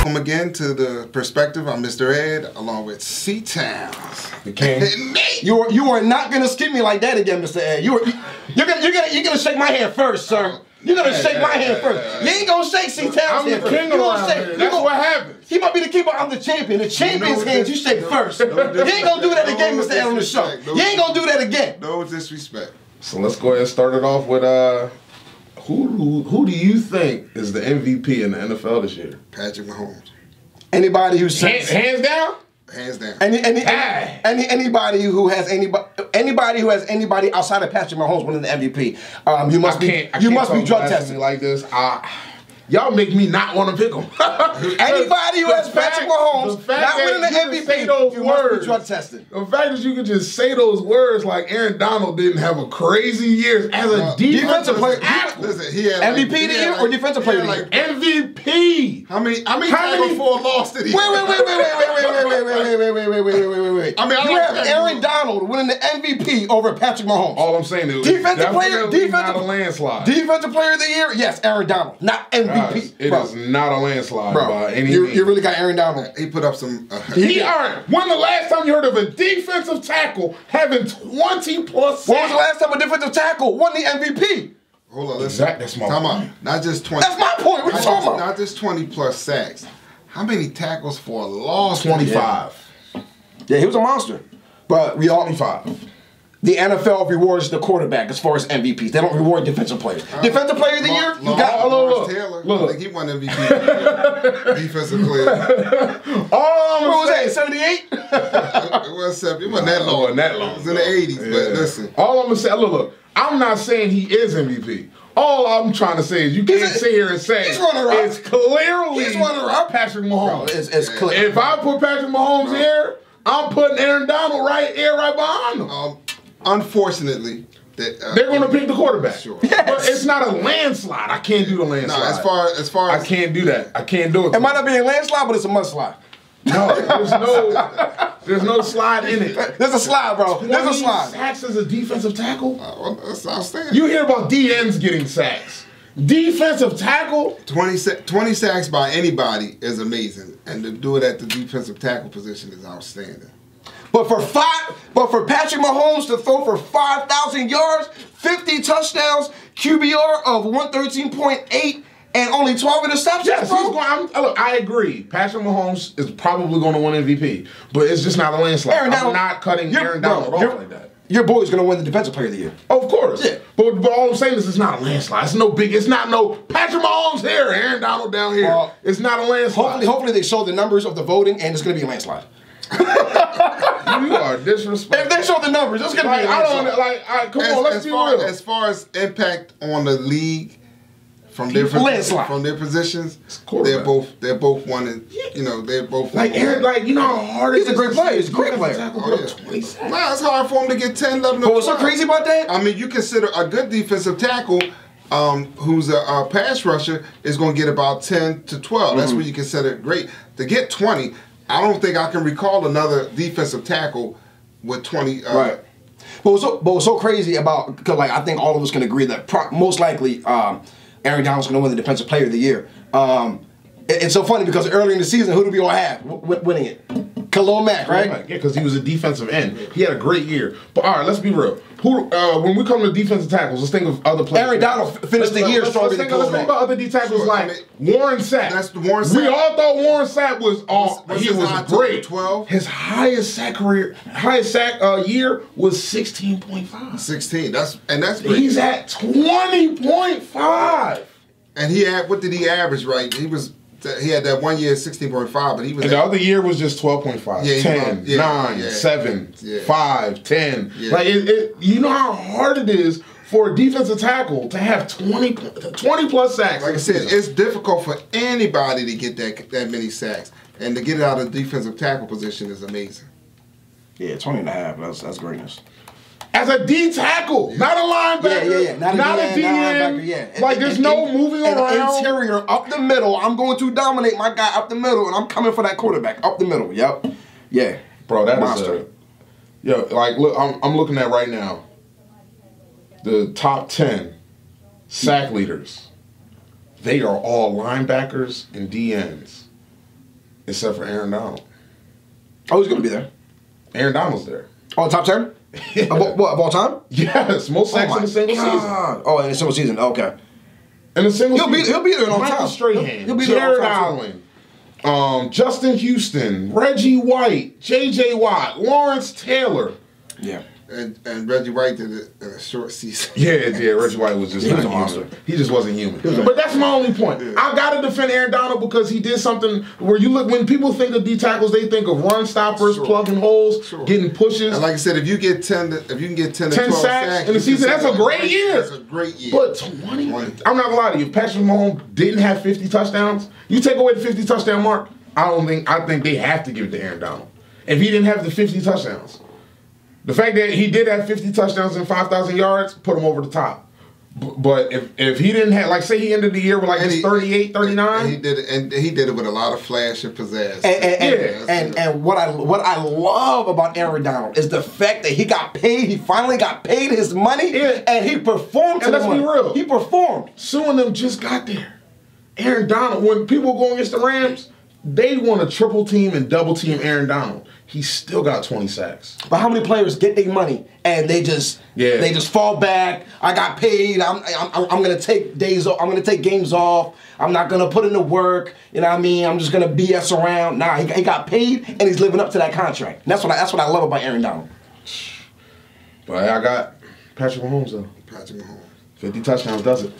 Welcome again to the perspective. I'm Mr. Ed, along with C-Towns. The king. You are not gonna skip me like that again, Mr. Ed. You're gonna shake my hand first, sir. You're gonna shake my hand first. You ain't gonna shake C-Towns' I'm hand the first. king around here. That's what happens. He might be the keeper, I'm the champion. The champion's hands you shake first. You ain't gonna do that again, Mr. Ed, on the show. You ain't gonna do that again. No disrespect. So let's go ahead and start it off with who do you think is the MVP in the NFL this year? Patrick Mahomes. Anybody who says Hands down? Hands down. Anybody who has anybody outside of Patrick Mahomes winning the MVP, you must be drug tested like this. Y'all make me not want to pick him. Anybody who has Patrick Mahomes not winning the MVP, you must be drug tested. The fact that you can just say those words like Aaron Donald didn't have a crazy year as a defensive player. Listen, he had MVP of the year or defensive player of the year? MVP. How many tackles for a loss did he Wait. have? I mean, you have Aaron Donald winning the MVP over Patrick Mahomes. All I'm saying is defensive player, not a landslide. Defensive player of the year, yes, Aaron Donald, not MVP. It is not a landslide by any means. You really got Aaron Donald. He put up some. When the last time you heard of a defensive tackle having 20 plus sacks? When was the last time a defensive tackle won the MVP? Hold on, listen. That's my Time point. out. Not just 20. That's my point. What you talking about? Not just 20 plus sacks. How many tackles for a loss? 25. Yeah, he was a monster. But we all 25. The NFL rewards the quarterback as far as MVPs. They don't reward defensive players. Defensive player of the year, you got Lawrence Taylor. I think he won MVP. Defensive player. What was that? 78? It was 70. It wasn't that long. It was in the 80s. But listen, all I'm gonna say, look. I'm not saying he is MVP. All I'm trying to say is you can't sit here and say it's clearly Patrick Mahomes. It's clear. If I put Patrick Mahomes here, I'm putting Aaron Donald right behind him. Unfortunately, they're going to pick the quarterback. Sure. Yes. But it's not a landslide. I can't do the landslide. No, as far as I can't do that. I can't do it. It might not be a landslide, but it's a mudslide. No, there's no slide in it. There's a slide, bro. There's a slide. Sacks as a defensive tackle. That's outstanding. You hear about DNs getting sacks. Defensive tackle. 20 sacks by anybody is amazing, and to do it at the defensive tackle position is outstanding. But for Patrick Mahomes to throw for 5,000 yards, 50 touchdowns, QBR of 113.8, and only 12 interceptions, yes, bro. Look, I agree. Patrick Mahomes is probably going to win MVP, but it's just not a landslide. I'm not cutting Aaron Donald off like that. Your boy's going to win the defensive player of the year. Of course. Yeah. But all I'm saying is it's not a landslide. It's not no Patrick Mahomes here, Aaron Donald down here. It's not a landslide. Hopefully they show the numbers of the voting, and it's going to be a landslide. You are disrespectful. If they show the numbers, it's going to be a landslide. Come on, let's be real. As far as impact on the league from their positions, they're both winning. They're both Aaron. You know how hard he's a great player. He's a great player. It's hard for him to get 10, 11. But what's so crazy about that? I mean, you consider a good defensive tackle. Who's a pass rusher is going to get about 10 to 12. That's what you consider great. To get 20, I don't think I can recall another defensive tackle with 20. Right. But what's so crazy about, because I think all of us can agree that most likely Aaron Donald's going to win the defensive player of the year. It's so funny because earlier in the season, who do we all have winning it? Khalil Mack, right? Yeah, because he was a defensive end. He had a great year. But all right, let's be real. When we come to defensive tackles, let's think of other players. Aaron Donald finished the year stronger than Khalil Mack. Let's think about other D tackles like Warren Sapp. That's the Warren Sapp. We all thought Warren Sapp was great. 12. His highest sack year was 16.5. 16. That's great. He's at 20.5. And what did he average? Right, he had that 1 year 16.5, but he was. And the other year was just 12.5. Yeah, 10, 9, 7, 5, 10. Yeah. You know how hard it is for a defensive tackle to have 20 plus sacks. Like I said, it's difficult for anybody to get that many sacks, and to get it out of the defensive tackle position is amazing. Yeah, 20 and a half. That's greatness. As a D tackle, not a linebacker, not a DN. There's no moving around. Interior, up the middle. I'm going to dominate my guy up the middle, and I'm coming for that quarterback up the middle. Yep. Yeah. Bro, that monster. Look, I'm looking at right now the top 10 sack leaders. They are all linebackers and DNs. Except for Aaron Donald. Oh, he's gonna be there. Aaron Donald's there. Oh, top 10? What, of all time? Yes, most sacks in a single season. Oh, in a single season. Okay. In a single season. He'll be there in all Michael time. Strahan, He'll be there Jared all time. Allen, Justin Houston, Reggie White, J.J. Watt, Lawrence Taylor. Yeah. And Reggie White did it in a short season. Yeah, Reggie White was just not human. He just wasn't human. But that's my only point. I gotta defend Aaron Donald because he did something where you look when people think of D tackles, they think of run stoppers, plugging holes, getting pushes. And like I said, if you can get 10 to 12 sacks in the season, that's a great year. That's a great year. But 20, I'm not gonna lie to you. If Patrick Mahomes didn't have 50 touchdowns, you take away the 50 touchdown mark, I think they have to give it to Aaron Donald. If he didn't have the 50 touchdowns. The fact that he did have 50 touchdowns and 5,000 yards put him over the top. But if he didn't have, like, say he ended the year with like 38, 39. He did it with a lot of flash and pizzazz. And what I love about Aaron Donald is the fact that he got paid. He finally got paid his money, and he performed. And let's be real, he performed. Sue and them just got there. Aaron Donald, when people go against the Rams, they want to triple team and double team Aaron Donald. He still got 20 sacks. But how many players get their money and they just fall back? I got paid. I'm gonna take days off. I'm gonna take games off. I'm not gonna put in the work. You know what I mean? I'm just gonna BS around. Nah, he got paid and he's living up to that contract. And that's what I love about Aaron Donald. But I got Patrick Mahomes though. Patrick Mahomes. 50 touchdowns does it.